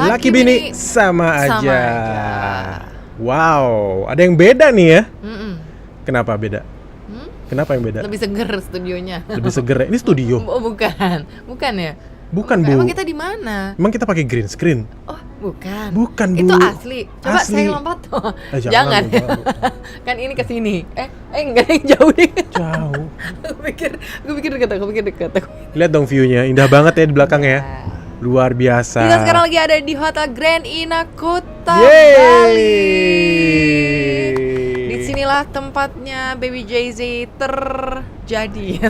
Laki bini sama aja. Wow, ada yang beda nih ya. Kenapa beda? Kenapa yang beda? Lebih seger studionya. Lebih seger. Ini studio. Oh, bukan ya? Bukan, Bu. Emang kita di mana? Emang kita pakai green screen? Oh, bukan. Bukan, Bu. Itu asli. Coba Asli. saya lompat tuh. Jangan. Kan ini ke sini. Enggak, yang jauh deh. Jauh. Gue pikir dekat. Lihat dong view-nya, indah banget ya di belakang ya. Luar biasa. Kita sekarang lagi ada di Hotel Grand Ina Kota Yeay. Bali. Disinilah tempatnya Baby Jay-Z terjadi.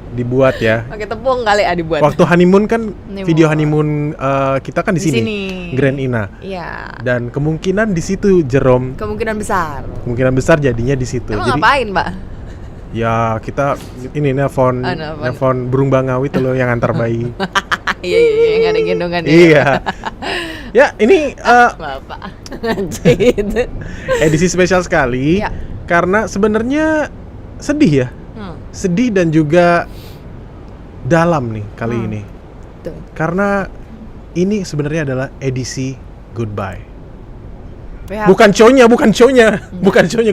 Dibuat ya. Pakai tepung kali dibuat. Waktu honeymoon kan video honeymoon kita kan di sini. Grand Ina. Iya. Dan kemungkinan di situ Jerome. Kemungkinan besar Jadinya di situ. Emang ngapain, Mbak? Ya kita ini nelpon burung bangawi tuh loh yang antar bayi. Iya, yang ada gendongan. Iya. Ya ini Bapak. edisi spesial sekali ya. Karena sebenarnya sedih ya. Sedih dan juga dalam nih kali ini. Tuh. Karena ini sebenarnya adalah edisi goodbye. Bukan show-nya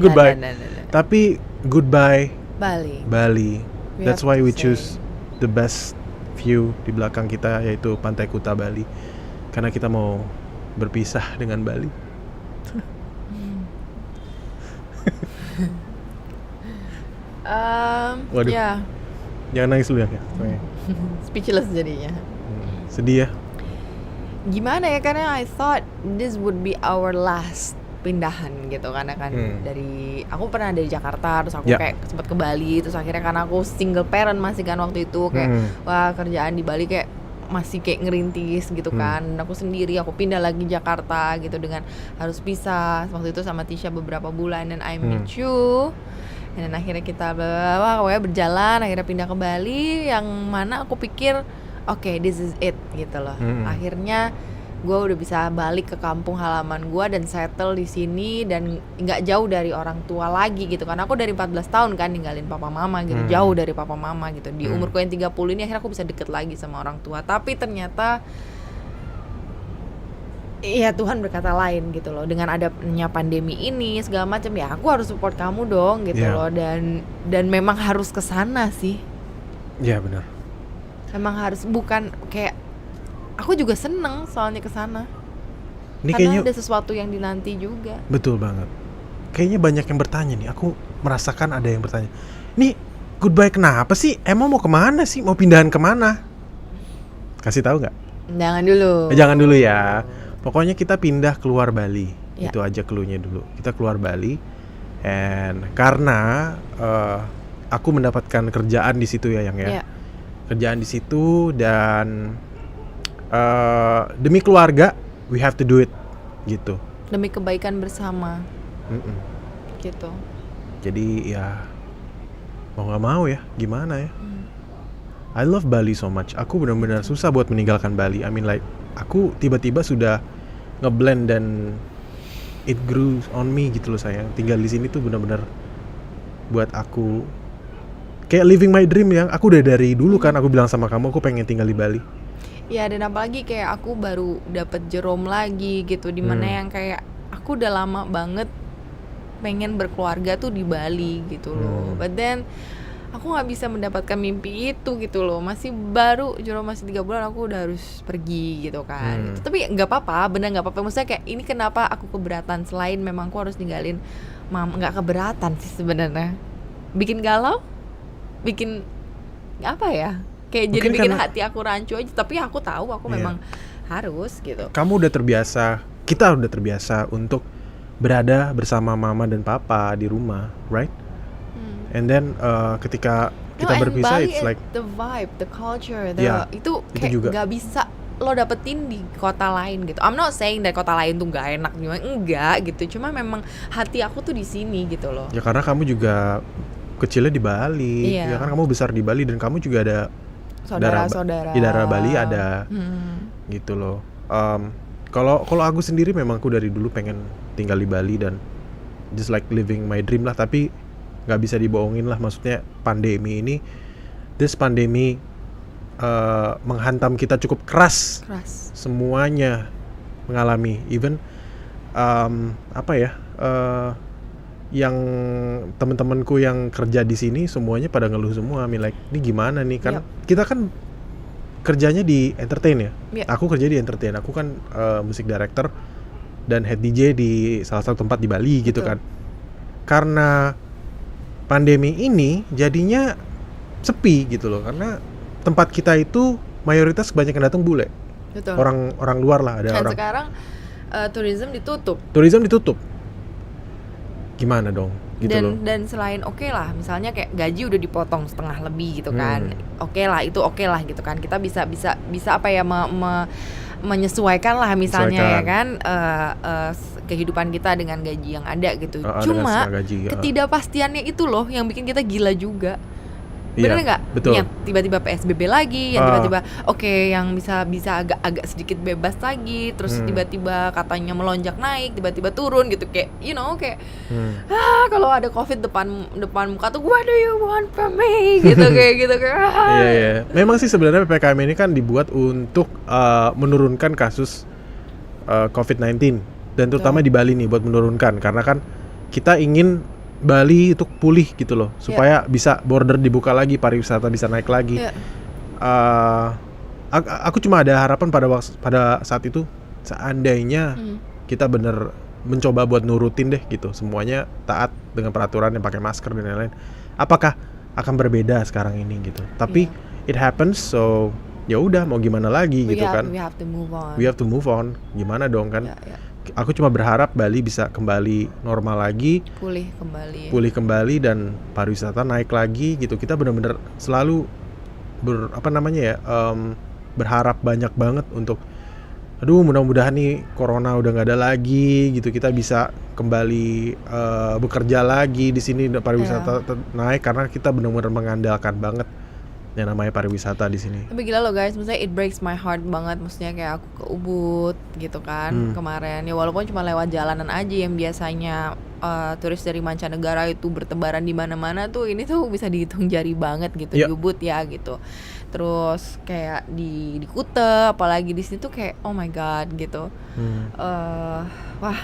goodbye. Tapi goodbye Bali. That's why we choose the best view di belakang kita, yaitu Pantai Kuta Bali. Karena kita mau berpisah dengan Bali. Waduh. Ya. Jangan nangis dulu ya. Speechless jadinya. Sedih ya. Gimana ya, karena I thought this would be our last pindahan gitu, karena kan dari aku pernah dari Jakarta, terus aku kayak sempat ke Bali, terus akhirnya karena aku single parent masih kan waktu itu kayak wah kerjaan di Bali kayak masih kayak ngerintis gitu kan. Aku sendiri, aku pindah lagi Jakarta gitu dengan harus pisah waktu itu sama Tisha beberapa bulan, dan I meet you. Dan akhirnya kita berjalan, akhirnya pindah ke Bali, yang mana aku pikir okay, this is it gitu loh. Akhirnya gue udah bisa balik ke kampung halaman gue dan settle di sini dan nggak jauh dari orang tua lagi gitu kan. Aku dari 14 tahun kan ninggalin papa mama gitu, jauh dari papa mama gitu. Di umurku yang 30 ini akhirnya aku bisa deket lagi sama orang tua. Tapi ternyata iya, Tuhan berkata lain gitu loh. Dengan adanya pandemi ini segala macam, ya aku harus support kamu dong gitu loh. Dan memang harus kesana sih. Iya benar. Memang harus, bukan kayak aku juga seneng soalnya kesana. Ini karena kayaknya ada sesuatu yang dinanti juga. Betul banget. Kayaknya banyak yang bertanya nih. Aku merasakan ada yang bertanya, nih goodbye kenapa sih? Emang mau kemana sih? Mau pindahan kemana? Kasih tahu nggak? Jangan dulu ya. Pokoknya kita pindah keluar Bali. Itu aja clue-nya dulu. Kita keluar Bali. And karena aku mendapatkan kerjaan di situ ya, Yang ya. Kerjaan di situ, dan demi keluarga we have to do it gitu. Demi kebaikan bersama. Gitu. Jadi ya mau nggak mau ya, gimana ya. I love Bali so much. Aku benar-benar susah buat meninggalkan Bali. I mean like aku tiba-tiba sudah ngeblend dan it grew on me gitu loh sayang. Tinggal di sini tuh benar-benar buat aku kayak living my dream yang aku udah dari dulu kan aku bilang sama kamu aku pengen tinggal di Bali. Ya, dan apalagi kayak aku baru dapet Jerome lagi gitu, dimana yang kayak aku udah lama banget pengen berkeluarga tuh di Bali gitu loh. But then aku nggak bisa mendapatkan mimpi itu gitu loh. Masih baru, Jerome masih 3 bulan aku udah harus pergi gitu kan. Tapi nggak apa-apa, bener nggak apa-apa. Maksudnya kayak ini kenapa aku keberatan, selain memang aku harus ninggalin mama. Nggak keberatan sih sebenarnya. Bikin galau, bikin apa ya? Kayak mungkin jadi bikin hati aku rancu aja. Tapi aku tahu aku memang harus gitu. Kamu udah terbiasa, kita udah terbiasa untuk berada bersama mama dan papa di rumah, right? And then ketika kita berpisah, Bali, it's like the vibe, the culture, itu kayak juga gak bisa lo dapetin di kota lain gitu. I'm not saying dari kota lain tuh gak enak gimana, enggak gitu. Cuma memang hati aku tuh di sini gitu loh. Ya karena kamu juga kecilnya di Bali, ya kan kamu besar di Bali dan kamu juga ada saudara-saudara di daerah Bali ada, gitu loh. Kalau aku sendiri memang aku dari dulu pengen tinggal di Bali dan just like living my dream lah, tapi nggak bisa dibohongin lah, maksudnya pandemi ini, this pandemic menghantam kita cukup keras. Semuanya mengalami, even yang teman-temanku yang kerja di sini semuanya pada ngeluh semua. Like, ini gimana nih kan? Kita kan kerjanya di entertain ya. Aku kerja di entertain. Aku kan music director dan head DJ di salah satu tempat di Bali gitu kan. Karena pandemi ini jadinya sepi gitu loh, karena tempat kita itu mayoritas banyak yang datang bule. Betul. Orang luar lah, ada orang. Sekarang tourism ditutup. Gimana dong? Gitu loh. Dan selain lah, misalnya kayak gaji udah dipotong setengah lebih gitu kan. Itu lah gitu kan. Kita bisa apa ya menyesuaikan lah misalnya ya kan kehidupan kita dengan gaji yang ada gitu. Cuma ketidakpastiannya itu loh yang bikin kita gila juga. Bener nggak? Betul. Yang tiba-tiba PSBB lagi, yang tiba-tiba yang bisa agak sedikit bebas lagi, terus tiba-tiba katanya melonjak naik, tiba-tiba turun gitu, kayak kalau ada COVID depan muka tuh, what do you want from me? Gitu kayak. Iya. Memang sih sebenarnya PPKM ini kan dibuat untuk menurunkan kasus COVID-19 dan terutama di Bali nih buat menurunkan, karena kan kita ingin Bali itu pulih gitu loh, supaya bisa border dibuka lagi, pariwisata bisa naik lagi. Aku cuma ada harapan pada saat itu, seandainya kita bener mencoba buat nurutin deh gitu, semuanya taat dengan peraturan yang pakai masker dan lain-lain. Apakah akan berbeda sekarang ini gitu? Tapi it happens, so ya udah mau gimana lagi gitu kan? We have to move on. Gimana dong kan? Aku cuma berharap Bali bisa kembali normal lagi, pulih kembali dan pariwisata naik lagi gitu. Kita benar-benar selalu berharap banyak banget untuk mudah-mudahan nih corona udah nggak ada lagi gitu, kita bisa kembali bekerja lagi di sini, pariwisata naik, karena kita benar-benar mengandalkan banget yang namanya pariwisata di sini. Tapi gila loh guys, maksudnya it breaks my heart banget, maksudnya kayak aku ke Ubud gitu kan kemarin, ya walaupun cuma lewat jalanan aja yang biasanya turis dari mancanegara itu bertebaran di mana-mana tuh, ini tuh bisa dihitung jari banget gitu di Ubud ya gitu. Terus kayak di Kuta, apalagi di situ kayak oh my god gitu. Wah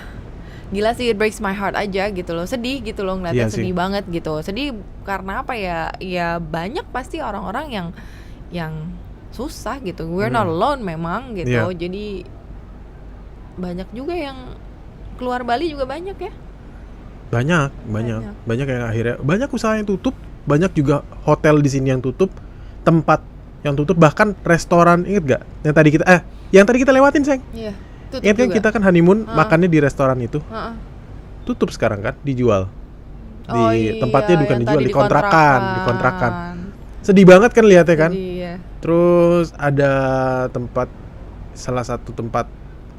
gila sih, it breaks my heart aja gitu loh, sedih gitu loh ngeliatnya, sedih banget gitu. Sedih karena apa ya, ya banyak pasti orang-orang yang susah gitu. We're not alone memang gitu. Jadi banyak juga yang keluar Bali juga banyak ya. Banyak yang akhirnya, banyak usaha yang tutup, banyak juga hotel di sini yang tutup, tempat yang tutup, bahkan restoran. Ingat gak yang tadi kita lewatin, Seng? Iya. Ingat kan kita kan honeymoon makannya di restoran itu, tutup sekarang kan, dijual tempatnya bukan dijual, dikontrakan. Sedih banget kan lihatnya kan. Terus ada salah satu tempat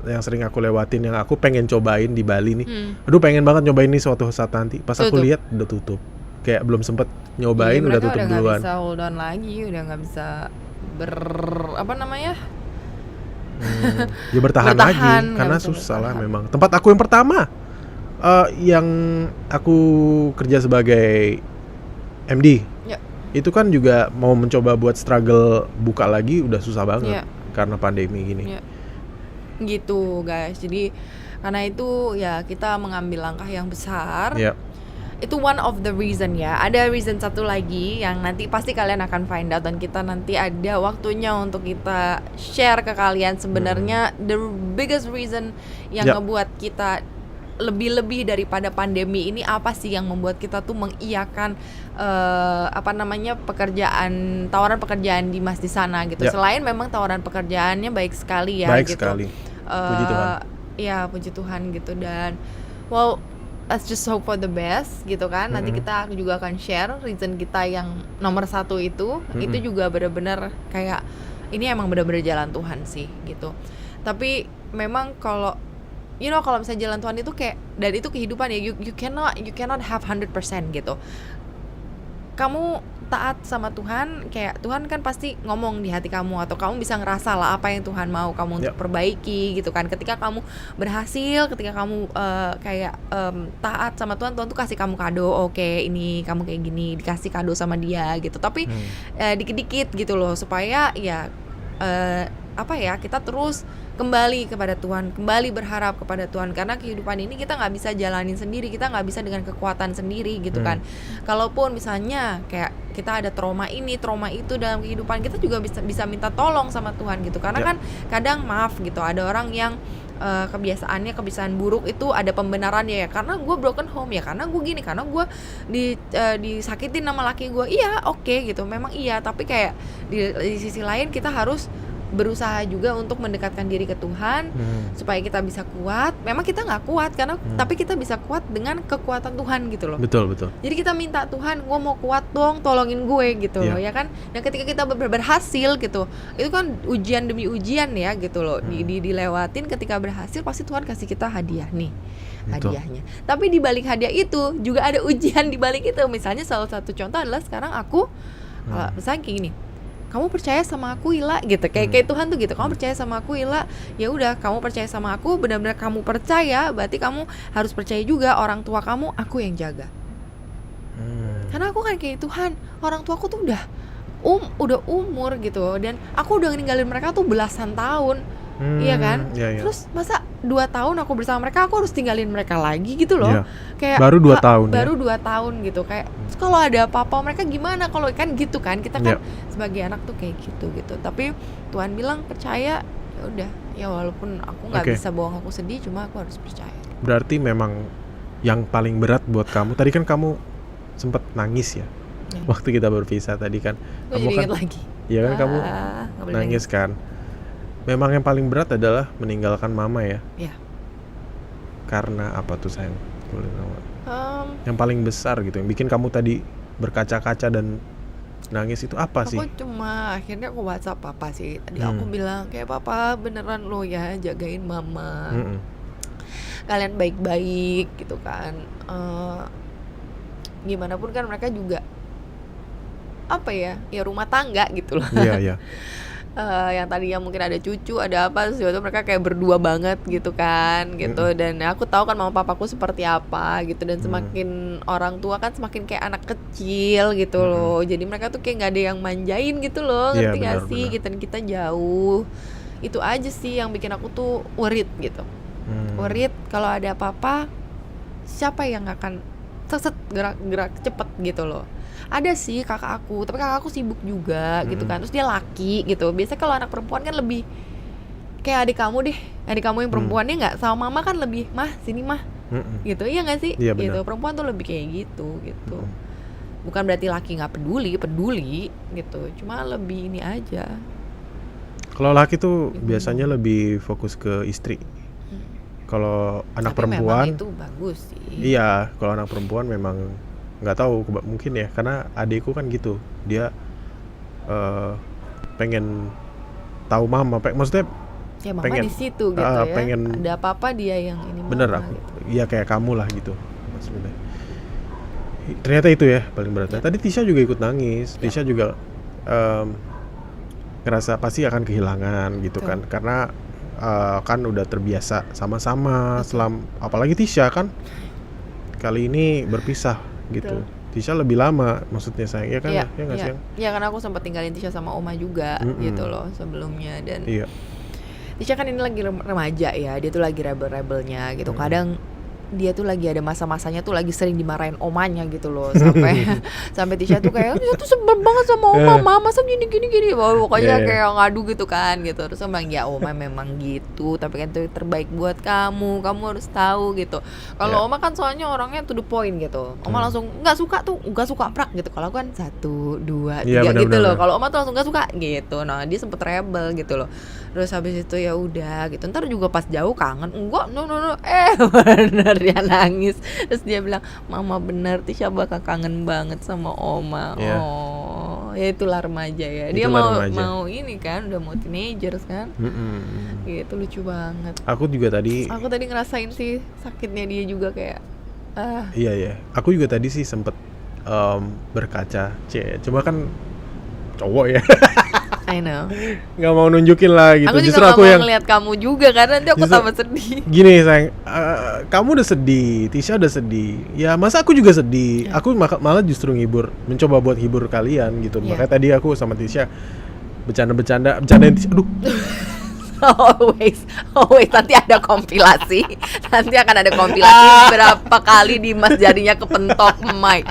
yang sering aku lewatin, yang aku pengen cobain di Bali nih. Pengen banget nyobain nih suatu saat nanti. Pas aku lihat udah tutup, kayak belum sempet nyobain, udah tutup duluan. Udah nggak bisa hold on lagi, udah nggak bisa Ya bertahan lagi, karena susah lah memang. Tempat aku yang pertama yang aku kerja sebagai MD, itu kan juga mau mencoba buat struggle buka lagi, udah susah banget karena pandemi gini. Gitu guys, jadi karena itu ya kita mengambil langkah yang besar. Itu one of the reason ya. Ada reason satu lagi yang nanti pasti kalian akan find out, dan kita nanti ada waktunya untuk kita share ke kalian sebenarnya the biggest reason yang ngebuat kita lebih daripada pandemi ini apa sih yang membuat kita tuh mengiyakan tawaran pekerjaan di Mas di sana gitu. Selain memang tawaran pekerjaannya baik sekali ya, gitu. Puji Tuhan. Ya puji Tuhan gitu. Dan let's just hope for the best gitu kan. Nanti kita juga akan share reason kita yang nomor satu itu juga benar-benar kayak ini emang benar-benar jalan Tuhan sih gitu. Tapi memang kalau kalau misalnya jalan Tuhan itu kayak, dan itu kehidupan ya, you cannot have 100% gitu. kamu taat sama Tuhan, kayak Tuhan kan pasti ngomong di hati kamu, atau kamu bisa ngerasa lah apa yang Tuhan mau kamu untuk perbaiki gitu kan. Ketika kamu berhasil, ketika kamu taat sama Tuhan, Tuhan tuh kasih kamu kado. Oke, ini kamu kayak gini, dikasih kado sama dia gitu. Tapi dikit-dikit gitu loh, supaya ya kita terus kembali kepada Tuhan, kembali berharap kepada Tuhan, karena kehidupan ini kita nggak bisa jalanin sendiri, kita nggak bisa dengan kekuatan sendiri gitu kan. Kalaupun misalnya kayak kita ada trauma ini, trauma itu dalam kehidupan, kita juga bisa minta tolong sama Tuhan gitu, karena kan kadang maaf gitu, ada orang yang kebiasaan buruk itu ada pembenarannya ya, karena gue broken home ya, karena gue gini, karena gue disakitin sama laki gue. Iya, oke gitu, memang iya, tapi kayak di sisi lain kita harus berusaha juga untuk mendekatkan diri ke Tuhan supaya kita bisa kuat. Memang kita nggak kuat karena tapi kita bisa kuat dengan kekuatan Tuhan gitu loh. Betul. Jadi kita minta Tuhan, gue mau kuat dong, tolongin gue gitu loh, ya kan. Dan ketika kita berhasil gitu, itu kan ujian demi ujian ya gitu loh. Dilewatin, ketika berhasil pasti Tuhan kasih kita hadiah nih. Hadiahnya. Tapi di balik hadiah itu juga ada ujian di balik itu. Misalnya salah satu contoh adalah sekarang aku misalnya kayak gini, kamu percaya sama aku Ila gitu, kayak Tuhan tuh gitu, kamu percaya sama aku Ila, ya udah kamu percaya sama aku, benar-benar kamu percaya, berarti kamu harus percaya juga orang tua kamu aku yang jaga. Karena aku kan kayak Tuhan, orang tua aku tuh udah umur gitu, dan aku udah ninggalin mereka tuh belasan tahun. Iya kan? Terus masa 2 tahun aku bersama mereka, aku harus tinggalin mereka lagi gitu loh. Kayak baru 2 tahun. Baru 2 tahun gitu. Kayak kalau ada apa-apa mereka gimana, kalau kan gitu kan. Kita kan sebagai anak tuh kayak gitu. Tapi Tuhan bilang percaya, ya udah. Ya walaupun aku enggak bisa bohong, aku sedih, cuma aku harus percaya. Berarti memang yang paling berat buat kamu, tadi kan kamu sempat nangis ya. Waktu kita berpisah tadi kan. Kamu jadi ingat lagi. Iya kan, kamu nangis kan. Memang yang paling berat adalah meninggalkan mama ya. Iya. Karena apa tuh sayang? Boleh tahu? Yang paling besar gitu, yang bikin kamu tadi berkaca-kaca dan nangis itu apa sih? Aku cuma akhirnya aku WhatsApp papa sih. Tadi aku bilang kayak, papa beneran lo ya jagain mama. Kalian baik-baik gitu kan. Gimana pun kan mereka juga apa ya rumah tangga gitu loh. Iya. Yang tadinya mungkin ada cucu, ada apa, terus waktu mereka kayak berdua banget gitu kan, gitu. Dan aku tahu kan mama papaku seperti apa gitu, dan semakin orang tua kan semakin kayak anak kecil gitu loh. Jadi mereka tuh kayak nggak ada yang manjain gitu loh, ngerti nggak sih? Gitu, dan kita jauh. Itu aja sih yang bikin aku tuh worried gitu. Worried kalau ada apa-apa, siapa yang akan gerak cepet gitu loh. Ada sih kakak aku, tapi kakak aku sibuk juga gitu kan. Terus dia laki gitu. Biasanya kalau anak perempuan kan lebih kayak adik kamu deh, adik kamu yang perempuannya nggak, sama mama kan lebih mah sini mah gitu, iya nggak sih? Iya, gitu. Perempuan tuh lebih kayak gitu. Bukan berarti laki nggak peduli gitu, cuma lebih ini aja. Kalau laki tuh biasanya lebih fokus ke istri. Kalau anak tapi perempuan memang itu bagus sih. Iya, kalau anak perempuan memang nggak tahu, mungkin ya karena adikku kan gitu, dia pengen tahu mama, maksudnya ya mama pengen di situ gitu ya. Pengen, ada apa-apa dia yang ini. Bener mama, aku, gitu. Iya kayak kamu lah gitu maksudnya. Ternyata itu ya paling berat. Tadi Tisha juga ikut nangis. Tisha juga ngerasa pasti akan kehilangan gitu kan, karena kan udah terbiasa sama-sama apalagi Tisha kan kali ini berpisah gitu. Tisha lebih lama maksudnya sayang, ya kan? Iya, nggak sayang? Iya, karena aku sempat tinggalin Tisha sama Oma juga gitu loh sebelumnya. Dan Tisha kan ini lagi remaja ya, dia tuh lagi rebel-rebelnya gitu. Kadang dia tuh lagi ada masa-masanya tuh lagi sering dimarahin omanya gitu loh, sampai Tisha tuh kayak dia tuh sebel banget sama oma, mama masa gini pokoknya kayak ngadu gitu kan gitu. Terus emang ya oma memang gitu, tapi kan itu terbaik buat kamu harus tahu gitu. Kalau oma kan soalnya orangnya to the point gitu, oma langsung nggak suka prak gitu. Kalau aku kan 1, 2, 3 gitu loh. Kalau oma tuh langsung nggak suka gitu. Nah dia sempet rebel gitu loh. Terus habis itu ya udah gitu, ntar juga pas jauh kangen, enggak no bener dia nangis. Terus dia bilang, mama bener Tisha bakal kangen banget sama oma. Ya itulah remaja ya, dia mau ini kan, udah mau teenagers kan. Gitu, lucu banget. Aku tadi ngerasain sih sakitnya dia juga kayak Iya aku juga tadi sih sempet berkaca. Cuma kan cowok ya. I know. Nggak mau nunjukin lah gitu. Aku juga Justru gak aku mau yang ngeliat kamu juga karena nanti aku Justru- tambah sedih. gini sayang, kamu udah sedih, Tisha udah sedih. Ya masa aku juga sedih. Ya. Aku malah justru mencoba buat hibur kalian gitu. Ya. Makanya tadi aku sama Tisha bercandain Tisha. Aduh, Always nanti ada kompilasi. Nanti akan ada kompilasi berapa kali Dimas jadinya kepentok mic.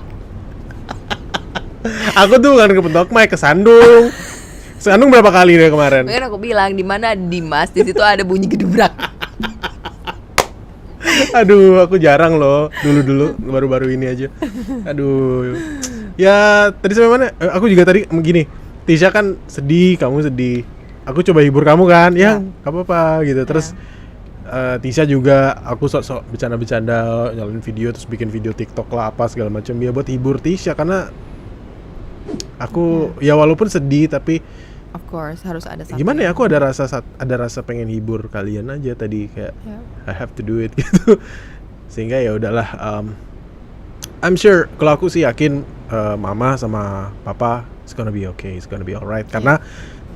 aku tuh bukan kepentok mic, kesandung. Kesandung berapa kali deh kemarin? Makanya aku bilang di mana Dimas, di situ ada bunyi gedubrak. Aduh, aku jarang loh. Dulu baru-baru ini aja. Aduh. Ya, tadi sampai mana? Aku juga tadi begini. Tisha kan sedih, kamu sedih. Aku coba hibur kamu kan, ya, gak apa-apa gitu. Terus Tisha juga, aku sok-sok bercanda-bercanda, nyalain video, terus bikin video TikTok lah apa segala macam. Ya buat hibur Tisha karena aku ya walaupun sedih tapi Of course harus ada satu. gimana ya, aku ada rasa pengen hibur kalian aja tadi kayak Ya. I have to do it gitu. Sehingga ya udahlah, I'm sure, kalau aku sih yakin mama sama papa it's gonna be okay, it's gonna be alright karena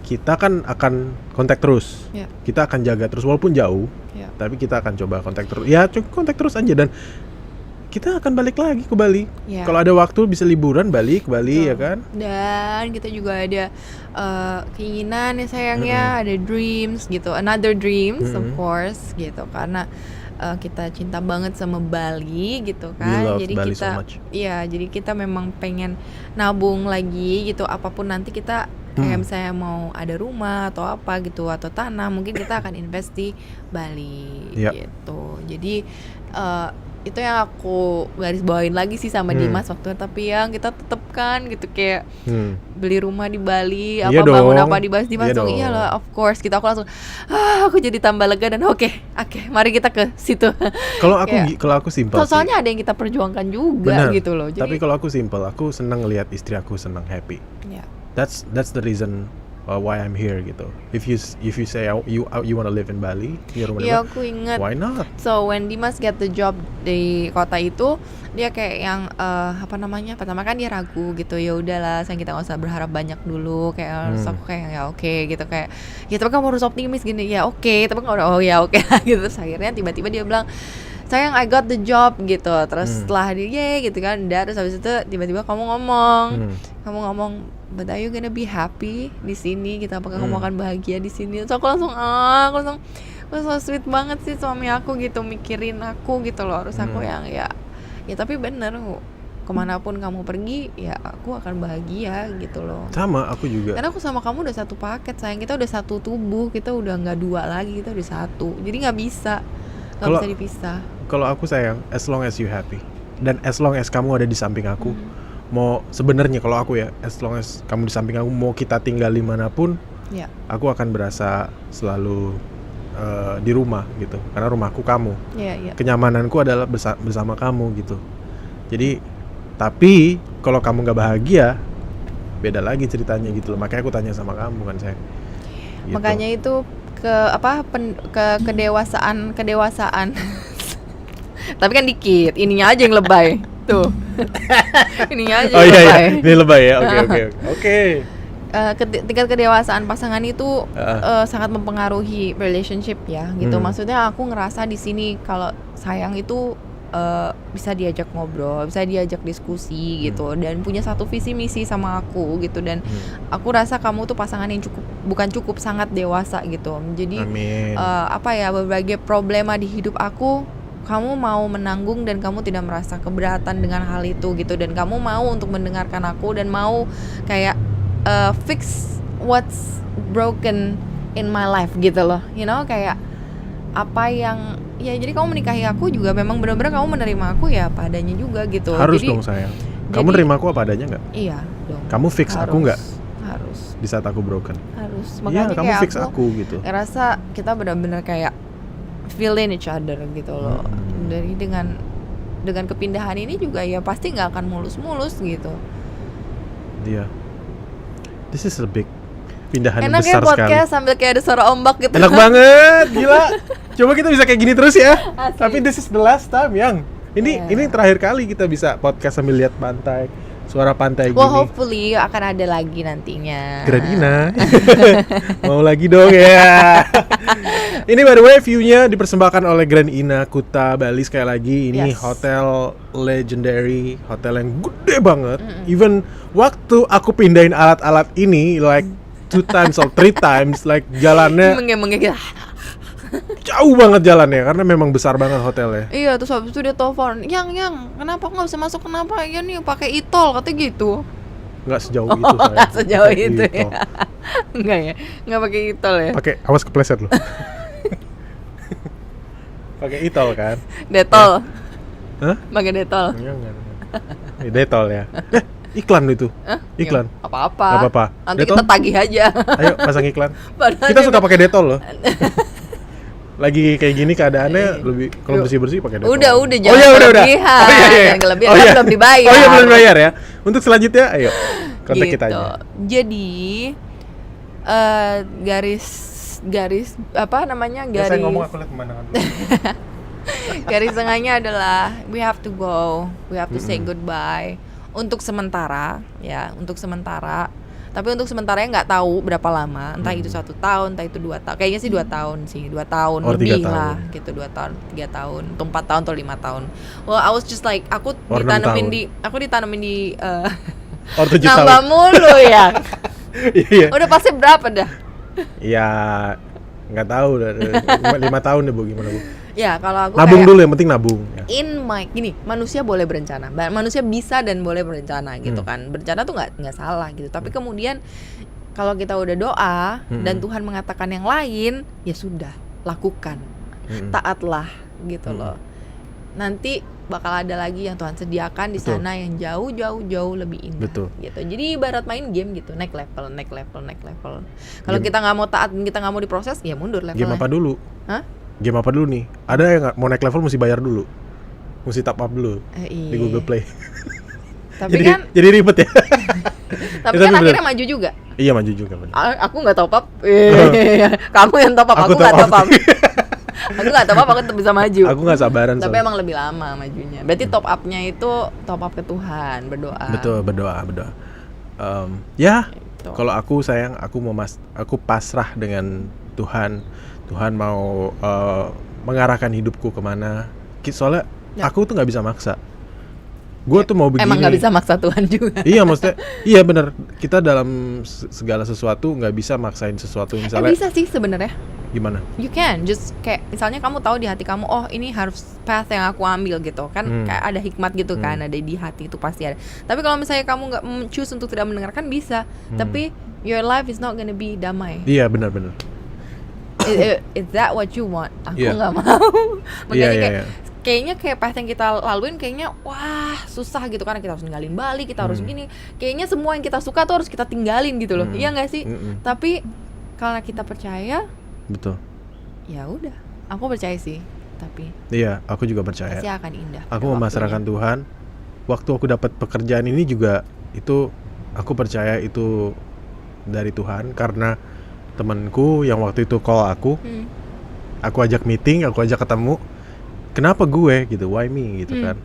kita kan akan kontak terus. Ya. Kita akan jaga terus walaupun jauh. Ya. Tapi kita akan coba kontak terus. Ya, kontak terus aja dan kita akan balik lagi ke Bali. Ya. Kalau ada waktu bisa liburan balik ke Bali ya kan? Dan kita juga ada keinginan ya sayangnya, ada dreams gitu, another dreams of course gitu karena kita cinta banget sama Bali gitu kan. We love Jadi Bali kita so much. iya, jadi kita memang pengen nabung lagi gitu apapun nanti kita kayak misalnya mau ada rumah atau apa gitu atau tanah, mungkin kita akan invest di Bali Yep. gitu. Jadi itu yang aku garis bawain lagi sih sama Dimas waktu itu, tapi yang kita tetep kan gitu kayak beli rumah di Bali, Iya apa bangun dong. apa di Bali, Dimas Iya dong, dong. iyalah of course gitu. Aku langsung aku jadi tambah lega dan oke, mari kita ke situ. Kalau aku Kayak- kalau aku simpel sih. Soalnya ada yang kita perjuangkan juga Benar. gitu loh. Jadi Tapi kalau aku simpel, aku senang lihat istri aku senang, happy. ya. That's the reason why I'm here gitu. If you say you want to live in Bali, di rumah Iya, Bali, aku ingat. why not? So when Dimas get the job di kota itu, dia kayak yang pertama kan dia ragu gitu, ya udahlah, sayang kita nggak usah berharap banyak dulu, kayak terus aku kayak ya oke gitu, kayak ya tapi kamu harus optimis gini, ya oke, tapi nggak udah ya oke gitu. Terus akhirnya tiba-tiba dia bilang, sayang I got the job gitu. Terus setelah dia gitu kan, terus habis itu tiba-tiba kamu ngomong, but are you gonna be happy di sini gitu, apakah kamu akan bahagia di sini? So aku langsung so sweet banget sih suami aku gitu, mikirin aku gitu loh. Harus aku yang ya tapi bener, kemanapun kamu pergi ya aku akan bahagia gitu loh. Sama aku juga. Karena aku sama kamu udah satu paket sayang, kita udah satu tubuh, kita udah nggak dua lagi, kita udah satu, jadi nggak bisa dipisah. Kalau aku sayang, as long as you happy dan as long as kamu ada di samping aku, mau sebenarnya kalau aku ya, as long as kamu di samping aku, mau kita tinggal dimanapun, Ya. aku akan berasa selalu di rumah gitu, karena rumahku kamu. Iya. Kenyamananku adalah bersama kamu gitu. Jadi, tapi kalau kamu nggak bahagia, beda lagi ceritanya gitu loh. Makanya aku tanya sama kamu kan sayang. Gitu. Makanya itu kedewasaan. Tapi kan dikit, ininya aja yang lebay. Tuh. Ininya aja Oh yang iya, lebay. ini lebay ya. Oke. Tingkat kedewasaan pasangan itu sangat mempengaruhi relationship ya gitu. Maksudnya aku ngerasa di sini kalau sayang itu bisa diajak ngobrol, bisa diajak diskusi gitu, dan punya satu visi misi sama aku gitu. Dan aku rasa kamu tuh pasangan yang cukup sangat dewasa gitu. Jadi Amin. berbagai problema di hidup aku, kamu mau menanggung dan kamu tidak merasa keberatan dengan hal itu gitu, dan kamu mau untuk mendengarkan aku dan mau kayak fix what's broken in my life gitu loh, you know, kayak apa yang ya, jadi kamu menikahi aku juga memang benar-benar kamu menerima aku ya apa adanya juga gitu. Harus Jadi- dong sayang. Kamu nerima aku apa adanya nggak? Iya dong. Kamu fix aku nggak Harus. di saat aku broken? Harus. Iya, Makanya kamu kayak fix aku gitu. ngerasa kita benar-benar kayak feel in each other gitu loh. Dari dengan kepindahan ini juga ya pasti nggak akan mulus-mulus gitu. Iya. This is a big pindahan yang Enak ya besar sekali. podcast sambil kayak ada suara ombak gitu. Enak banget, gila. Coba kita bisa kayak gini terus ya. Asli. Tapi this is the last time, Yang. Ini Iya. terakhir kali kita bisa podcast sambil lihat pantai, suara pantai Well, gini. hopefully akan ada lagi nantinya. Grand Ina. Mau lagi dong ya. Ini by the way view-nya dipersembahkan oleh Grand Ina Kuta Bali sekali lagi. Ini Yes. hotel legendary, hotel yang gede banget. Even waktu aku pindahin alat-alat ini like 2 times or 3 times, like jalannya Menge-menge gitu. jauh banget jalannya karena memang besar banget hotelnya. Iya, terus habis itu dia telepon, yang, kenapa nggak bisa masuk, kenapa? Ya nih pakai e-tol, katanya gitu. Nggak sejauh itu saya. Nggak sejauh Pakai itu e-tol. ya. Enggak ya, nggak pakai e-tol ya. Pakai awas kepleset loh. Pakai e-tol kan? Detol, Hah? pakai detol. Enggak. Ini detol ya. Iklan itu. Hah? Iklan. Ya, apa-apa. Nggak apa-apa. Nanti Detol? kita tagih aja. Ayo pasang iklan. Padahal Kita dia- suka pakai detol loh. Lagi kayak gini keadaannya lebih kalau bersih-bersih pakai detol. Udah, Oh jangan iya, udah. kelebihan. Oh iya. Jangan kelebihan, kan belum dibayar. Oh iya, belum dibayar ya. Untuk selanjutnya ayo kontak kita Gitu. aja. Jadi garis apa namanya, Ya, saya garis ngomong aku lihat pemandangan dulu. garis tengahnya adalah we have to go, we have to say goodbye untuk sementara ya, untuk sementara. Tapi untuk sementaranya nggak tahu berapa lama, entah itu 1 tahun, entah itu 2 tahun. Kayaknya sih 2 tahun sih, 2 tahun Oh, 3 lebih tahun. lah, gitu 2 tahun, 3 tahun, atau 4 tahun atau 5 tahun. Well, I was just like aku Or 6 ditanamin tahun. ditanamin di Or 7 nambah tahun. mulu ya. Iya. Udah pasti berapa dah? Ya nggak tahu dah. 5 tahun deh Bu, gimana Bu? Ya kalau aku Nabung kayak dulu, yang penting nabung ya. gini, manusia boleh berencana, manusia bisa dan boleh berencana gitu kan. Berencana tuh nggak salah gitu. Tapi kemudian kalau kita udah doa dan Tuhan mengatakan yang lain, ya sudah, lakukan, taatlah gitu loh. Nanti bakal ada lagi yang Tuhan sediakan di Betul. sana yang jauh lebih indah. Betul. Gitu. Jadi ibarat main game gitu, naik level. Kalau Game- kita nggak mau taat, kita nggak mau diproses, ya mundur levelnya. Game apa dulu? Hah? Game apa dulu nih? Ada yang nggak mau naik level mesti bayar dulu, mesti top up dulu Iya. di Google Play. Tapi jadi, kan, jadi ribet ya. tapi Itu kan bener. akhirnya maju juga. Iya maju juga bener. Aku nggak top up. Kamu yang top up, aku Aku nggak top top up. Aku nggak top up, aku tetap bisa maju. Aku nggak sabaran. Tapi soalnya. emang lebih lama majunya. Berarti top upnya itu top up ke Tuhan, berdoa. Betul, berdoa. Ya, Gitu. kalau aku sayang, aku pasrah dengan Tuhan. Tuhan mau mengarahkan hidupku kemana. Soalnya Ya. aku tuh nggak bisa maksa. Gue tuh mau begini. Emang nggak bisa maksa Tuhan juga. Iya, maksudnya, iya benar. Kita dalam segala sesuatu nggak bisa maksain sesuatu. Misalnya, Bisa sih sebenarnya. gimana? You can just kayak misalnya kamu tahu di hati kamu, oh ini harus path yang aku ambil gitu kan, kayak ada hikmat gitu kan, ada di hati itu pasti ada. Tapi kalau misalnya kamu nggak choose untuk tidak mendengarkan bisa, tapi your life is not gonna be damai. Iya, benar-benar. Is that what you want? Aku Iya. nggak mau. Makanya Iya, kayak iya. kayaknya kayak path yang kita laluin kayaknya wah susah gitu karena kita harus ninggalin Bali, kita harus gini. Kayaknya semua yang kita suka tuh harus kita tinggalin gitu loh. Iya nggak sih? Tapi karena kita percaya, Betul. ya udah. Aku percaya sih. Tapi Iya, aku juga percaya. pasti akan indah. Aku pada memasrahkan waktunya. Tuhan. Waktu aku dapat pekerjaan ini juga itu aku percaya itu dari Tuhan karena temanku yang waktu itu call aku ajak meeting, aku ajak ketemu. Kenapa gue gitu? Why me gitu kan?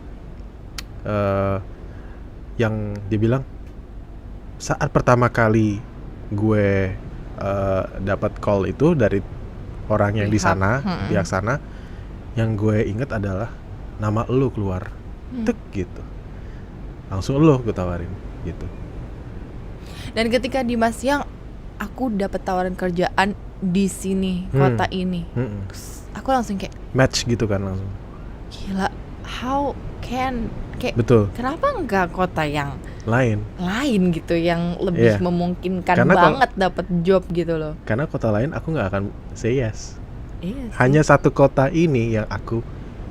Yang dia bilang saat pertama kali gue dapat call itu dari orang yang di Pihak, sana, pihak sana, yang gue inget adalah nama lu keluar, tek gitu, langsung lu gue tawarin gitu. Dan ketika di Siang aku dapat tawaran kerjaan di sini, kota ini. Aku langsung kayak Match gitu kan langsung. gila, how can kayak Betul. kenapa enggak kota yang Lain. lain gitu yang lebih Iya. memungkinkan Karena banget dapat job gitu loh. Karena kota lain aku nggak akan say yes. Iya sih. Hanya satu kota ini yang aku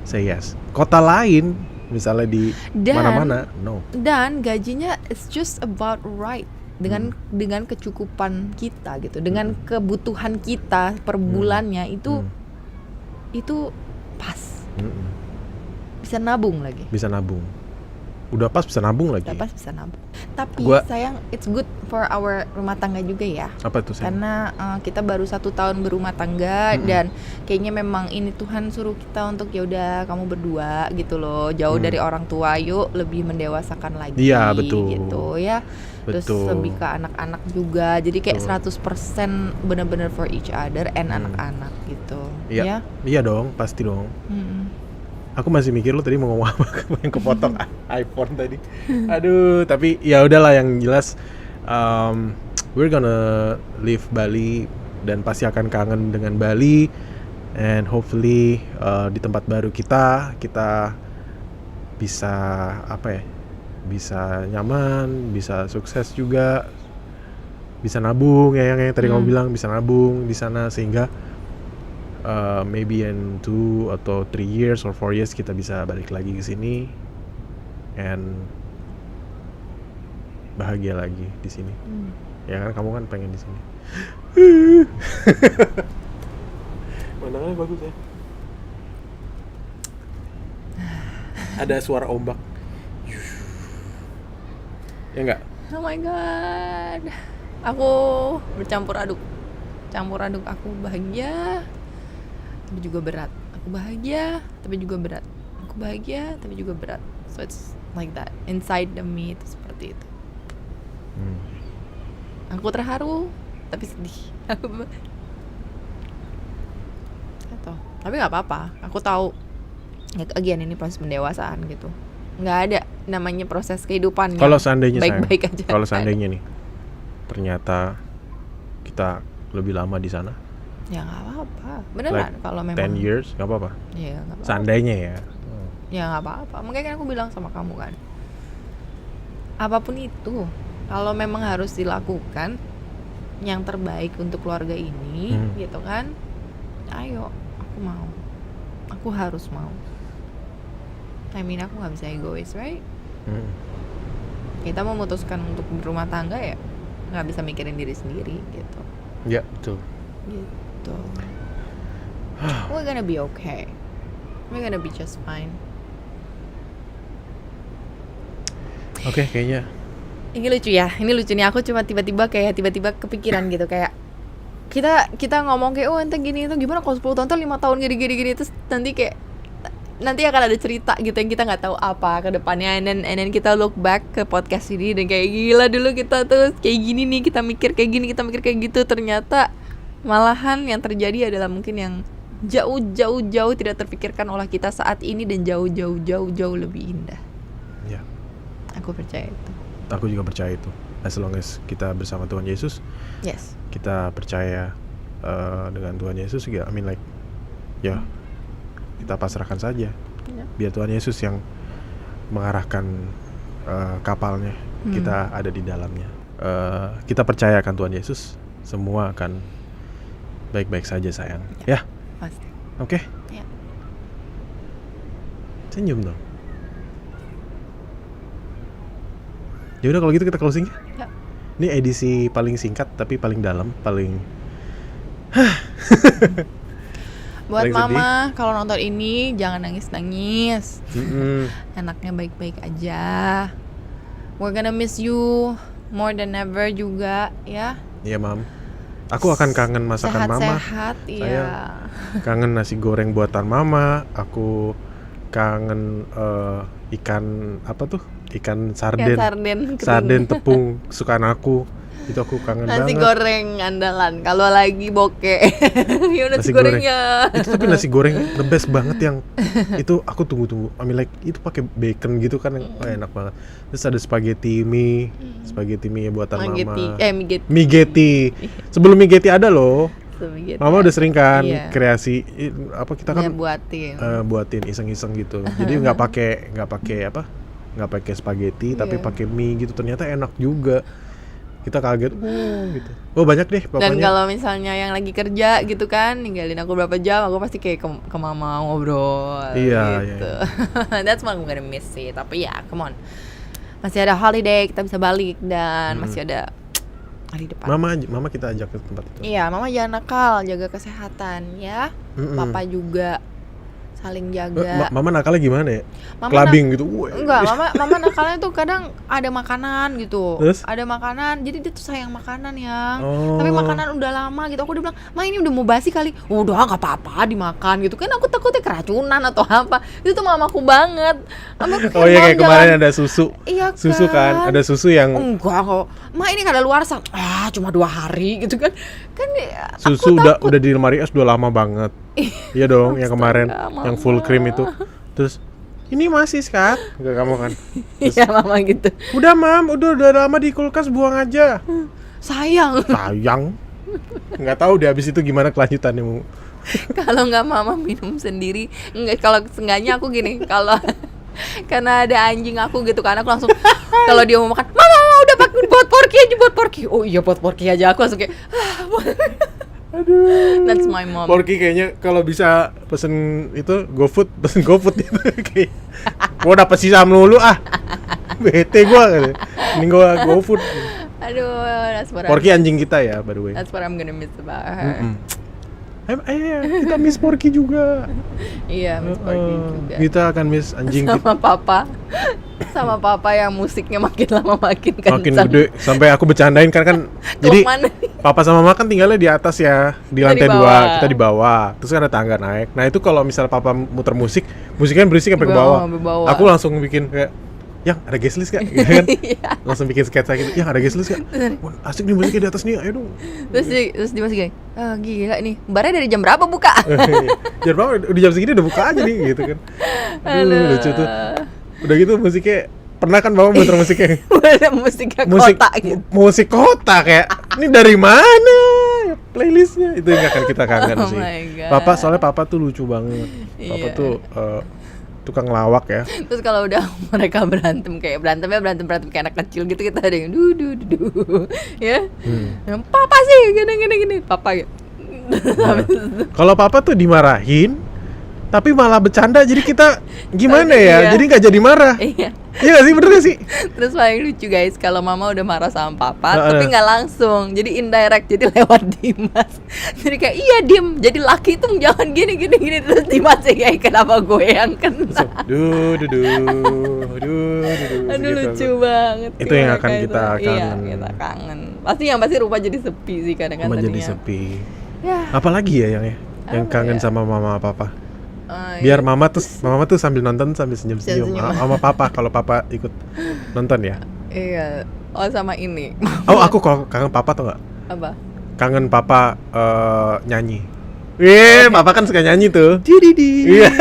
say yes. Kota lain misalnya di Dan- mana-mana no. Dan gajinya it's just about right dengan kecukupan kita gitu, dengan kebutuhan kita per bulannya itu pas. Bisa nabung lagi. Bisa nabung. udah pas bisa nabung lagi. Udah pas bisa nabung. Tapi Gua- sayang, it's good for our rumah tangga juga ya. Apa tuh, Sen? Karena kita baru 1 tahun berumah tangga dan kayaknya memang ini Tuhan suruh kita untuk ya udah kamu berdua gitu loh, jauh dari orang tua, yuk lebih mendewasakan lagi. Iya, betul. Gitu ya. Terus Betul. lebih ke anak-anak juga. Jadi kayak Betul. 100% benar-benar for each other and anak-anak gitu. Iya. Ya. Iya dong, pasti dong. Aku masih mikir lu tadi mau ngomong apa, yang kepotong iPhone tadi. Aduh, tapi ya udahlah, yang jelas we're gonna leave Bali dan pasti akan kangen dengan Bali, and hopefully di tempat baru kita bisa apa ya? Bisa nyaman, bisa sukses juga. Bisa nabung ya, yang tadi kamu bilang, bisa nabung di sana sehingga maybe in 2 atau 3 years or 4 years kita bisa balik lagi ke sini and bahagia lagi di sini. Ya kan, kamu kan pengen di sini. Pemandangannya bagus ya. Ada suara ombak. Ya enggak? Oh my god. Aku bercampur aduk. Campur aduk, aku bahagia tapi juga berat. Aku bahagia tapi juga berat. Aku bahagia tapi juga berat. So it's like that. Inside the me itu seperti itu. Aku terharu tapi sedih. Gitu. Tapi nggak apa-apa. Aku tahu. Again, ini proses pendewasaan gitu. Nggak ada namanya proses kehidupan Kalau seandainya baik-baik aja. Kalau seandainya nih ternyata kita lebih lama di sana, ya nggak apa-apa. Beneran, kalau memang 10 years nggak apa-apa. ya nggak apa-apa. Seandainya ya. Ya nggak apa-apa. Makanya kan aku bilang sama kamu kan, apapun itu, kalau memang harus dilakukan yang terbaik untuk keluarga ini, gitu kan, ayo, aku mau, aku harus mau. I mean, aku nggak bisa egois, right? Kita memutuskan untuk berumah tangga ya nggak bisa mikirin diri sendiri gitu. Ya, betul. Gitu. We're gonna be okay. We're gonna be just fine. Oke, kayaknya Ini lucu ya. Ini lucu nih. Aku cuma tiba-tiba kepikiran gitu, kayak kita ngomong kayak ente gini itu gimana kalau 10 tahun tuh 5 tahun gini terus nanti akan ada cerita gitu yang kita nggak tahu apa ke depannya, and then kita look back ke podcast ini dan kayak gila dulu kita tuh kayak gini nih, kita mikir kayak gini, kita mikir kayak gitu, ternyata malahan yang terjadi adalah mungkin yang jauh tidak terpikirkan oleh kita saat ini dan jauh lebih indah. ya, Aku percaya itu. aku juga percaya itu. As long as kita bersama Tuhan Yesus, Yes. kita percaya dengan Tuhan Yesus, ya, I mean like, ya, kita pasrahkan saja. Biar Tuhan Yesus yang mengarahkan kapalnya, kita ada di dalamnya. Kita percaya akan Tuhan Yesus, semua akan baik-baik saja, sayang. Ya. Pasti. Oke. Ya. Senyum dong. Ya udah kalau gitu kita closing. Ya. Ini edisi paling singkat tapi paling dalam, paling Buat paling mama kalau nonton ini jangan nangis. sedih. Enaknya baik-baik aja. We're gonna miss you more than ever juga ya. Iya, Mam. Aku akan kangen masakan Mama. Sehat-sehat, Saya iya. kangen nasi goreng buatan Mama. Aku kangen ikan apa tuh? Ikan sarden. Sarden tepung kesukaan aku. Itu aku kangen Nasi banget. goreng andalan kalau lagi bokeh. Ya nasi gorengnya. Itu tapi nasi goreng the best banget yang itu aku tunggu. I mean like itu pakai bacon gitu kan, enak banget. Terus ada spaghetti mie buatan Mama. Mie Getty. Sebelum Mie Getty ada loh. Mama udah sering kan kreasi apa kita kan buatin iseng-iseng gitu. Jadi nggak pakai spaghetti tapi pakai mie gitu. Ternyata enak juga. Kita kaget gitu. Oh, banyak deh pokoknya. Dan kalau misalnya yang lagi kerja gitu kan, ninggalin aku berapa jam, aku pasti kayak ke mama ngobrol. Iya, gitu. iya. That's what I'm gonna miss sih. Tapi ya, come on. Masih ada holiday, kita bisa balik dan masih ada hari depan. Mama kita ajak ke tempat itu. Iya, mama jangan nakal, jaga kesehatan ya. Papa juga saling jaga. Mama nakalnya gimana ya? Mama Clubbing gitu. Enggak, mama nakalnya tuh kadang ada makanan gitu. Terus? Ada makanan, jadi dia tuh sayang makanan yang. Oh. Tapi makanan udah lama gitu. Aku udah bilang, "Ma, ini udah mau basi kali." Udah enggak apa-apa dimakan gitu. Kan aku takutnya keracunan atau apa. Itu tuh mamaku banget. Oh iya, kayak kemarin ada susu. Iya kan? Susu kan, ada susu yang enggak kok. Ma, ini kada luar sang. Cuma 2 hari gitu kan. Kan susu aku udah di lemari es udah lama banget. Iya dong, yang kemarin Mama. yang full cream itu. Terus ini masih Kak, enggak kamu kan? Iya, mama gitu. Udah Mam, udah lama di kulkas, buang aja. Sayang. Nggak tahu deh abis itu gimana kelanjutannya Mu. Kalau nggak mama minum sendiri, nggak, kalau seenggaknya aku gini, kalau karena ada anjing aku gitu kan, aku langsung kalau dia mau makan, mama udah pakai buat porky aja, buat porky. Oh iya, buat porky aja. Aku langsung kayak Aduh. That's my mom. Porky kayaknya kalau bisa pesen itu pesen GoFood gitu kayak. Gua dapet sisa melulu bete gua gitu. Mending gua GoFood. Aduh, that's what Porky anjing kita ya, by the way. That's what I'm gonna miss about her. Kita miss Porky juga. Iya, miss Porky juga. Kita akan miss anjing Sama papa. Sama papa yang musiknya makin lama makin kencang. makin gede sampai aku bercandain kan jadi Mana? papa sama mama kan tinggalnya di atas ya, di lantai 2, kita di bawah, terus kan ada tangga naik. Nah itu kalau misal papa muter musiknya berisik sampai ke bawah. Aku langsung bikin kayak, yang ada guest list Kak? Gitu kan? Langsung bikin sketsa gitu, yang ada guest list Kak? Wah, asik nih musiknya di atas nih, ayo dong. Terus dia masih kayak, gila nih, barnya dari jam berapa buka? Jam berapa? Udah jam segini udah buka aja nih gitu kan. Aduh, lucu tuh. Udah gitu musiknya, pernah kan bawa muter musiknya? Musiknya kota gitu. Musik kota kayak, ini dari mana playlistnya? Itu yang akan kita kangen sih. My God. Papa, soalnya papa tuh lucu banget. Papa Iya. tuh tukang lawak ya. Terus kalau udah mereka berantem kayak berantem kayak anak kecil gitu, kita ada yang du ya. Yang papa sih gini papa gitu. Kalau papa tuh dimarahin tapi malah bercanda, jadi kita gimana Tapi ya? iya. Jadi nggak jadi marah. Iya. Iya nggak sih, bener gak sih? Terus paling lucu guys, kalau mama udah marah sama papa, tapi nggak langsung, jadi indirect, jadi lewat Dimas. Jadi kayak iya Dim, jadi laki tuh jangan gini. Terus Dimas kayak kenapa gue yang kena? Duh. Aduh gitu. lucu banget. Itu yang akan kita Iya, kangen. kita kangen. Pasti rumah jadi sepi sih kadang-kadang. Rumah jadi sepi. Apalagi ya yang kangen sama mama papa. Biar mama tuh sambil nonton sambil senyum-senyum sama papa kalau papa ikut nonton ya. Iya. Oh sama ini. Oh aku kalau kangen papa tuh nggak? Apa? Kangen papa nyanyi. Papa kan suka nyanyi tuh. Didi. Iya.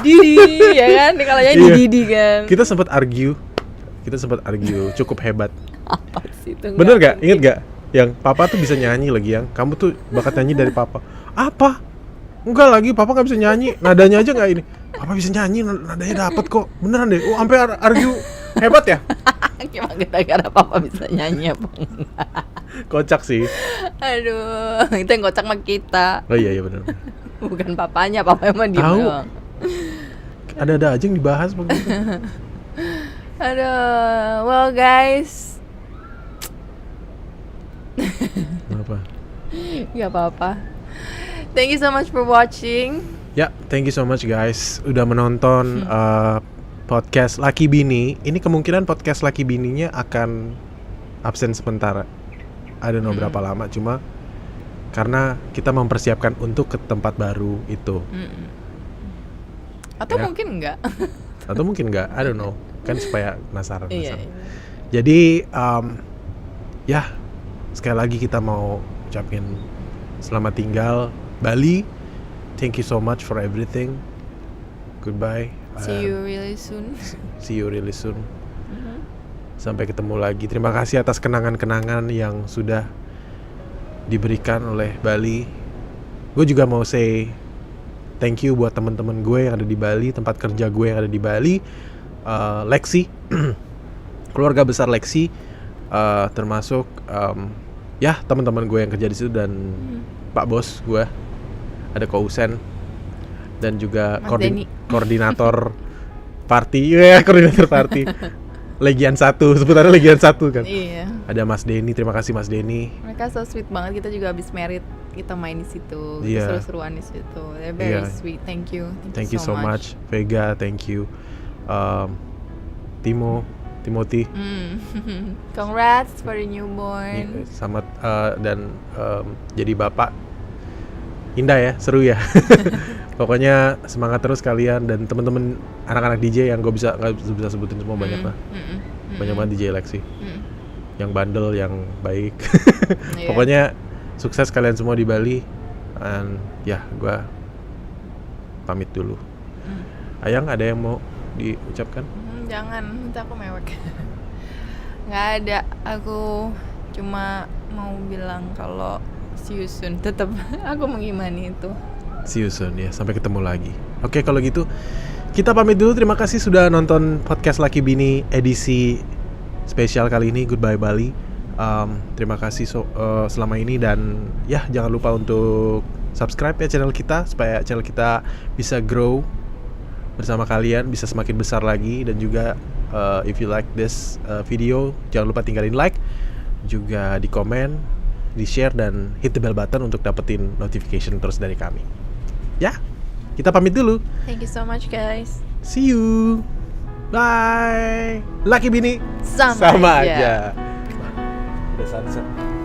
Didi ya kan? Kalau nyanyi Didi kan. Kita sempat argue cukup hebat. Apa sih itu? Bener gak? Ingat gak? Yang papa tuh bisa nyanyi lagi, yang kamu tuh bakat nyanyi dari papa. Apa? Enggak lagi, papa gak bisa nyanyi, nadanya aja gak ini. Papa bisa nyanyi, nadanya dapet kok. Beneran deh, sampai argue. Hebat ya? Gimana gara-gara papa bisa nyanyi apa enggak? Kocak sih. Aduh, itu yang kocak mah kita. Oh iya bener. Bukan papanya, papa emang diem Tahu. doang. Ada aja yang dibahas begitu. Aduh, well guys. Kenapa? Gak apa-apa. Thank you so much for watching. Ya, thank you so much guys udah menonton podcast Laki Bini. Ini kemungkinan podcast Laki Bininya akan absen sementara. I don't know berapa lama, cuma karena kita mempersiapkan untuk ke tempat baru itu. Atau Ya. mungkin enggak. Atau mungkin enggak, I don't know. Kan supaya penasaran. Iya. Jadi ya sekali lagi kita mau ucapin selamat tinggal Bali. Thank you so much for everything. Goodbye. See you really soon. See you really soon. Sampai ketemu lagi. Terima kasih atas kenangan-kenangan yang sudah diberikan oleh Bali. Gue juga mau say thank you buat teman-teman gue yang ada di Bali, tempat kerja gue yang ada di Bali, Lexi, keluarga besar Lexi, termasuk ya teman-teman gue yang kerja di situ dan Pak Bos gue, ada Ko Usen dan juga Mas Denny. koordinator party, koordinator party. Legian 1, sebutannya Legian 1 kan. Iya. Ada Mas Denny, terima kasih Mas Denny. Mereka so sweet banget, kita juga habis merit kita main di situ, Iya. seru-seruan di situ. They're very Iya. sweet. Thank you Thank you so much. Vega, thank you. Timothy, Congrats for the newborn. sama dan jadi bapak. Indah ya, seru ya. Pokoknya semangat terus kalian dan teman-teman anak-anak DJ yang gue nggak bisa sebutin semua, banyak lah. Banyak banget DJ Lexi. Yang bandel, yang baik. Iya. Pokoknya sukses kalian semua di Bali. And ya, gue pamit dulu. Ayang, ada yang mau diucapkan? Jangan, nanti aku mewek. Nggak ada, aku cuma mau bilang kalau see you soon. Tetap aku mengimani itu. See you soon ya, sampai ketemu lagi. Oke, kalau gitu kita pamit dulu. Terima kasih sudah nonton podcast Lucky Bini edisi spesial kali ini, Goodbye Bali. Terima kasih selama ini, dan ya jangan lupa untuk subscribe ya channel kita supaya channel kita bisa grow bersama kalian, bisa semakin besar lagi. Dan juga if you like this video, jangan lupa tinggalin like, juga di komen, di share, dan hit the bell button untuk dapetin notification terus dari kami. Ya, kita pamit dulu. Thank you so much guys. See you. Bye. Lucky Bini Sama aja. Udah sunset.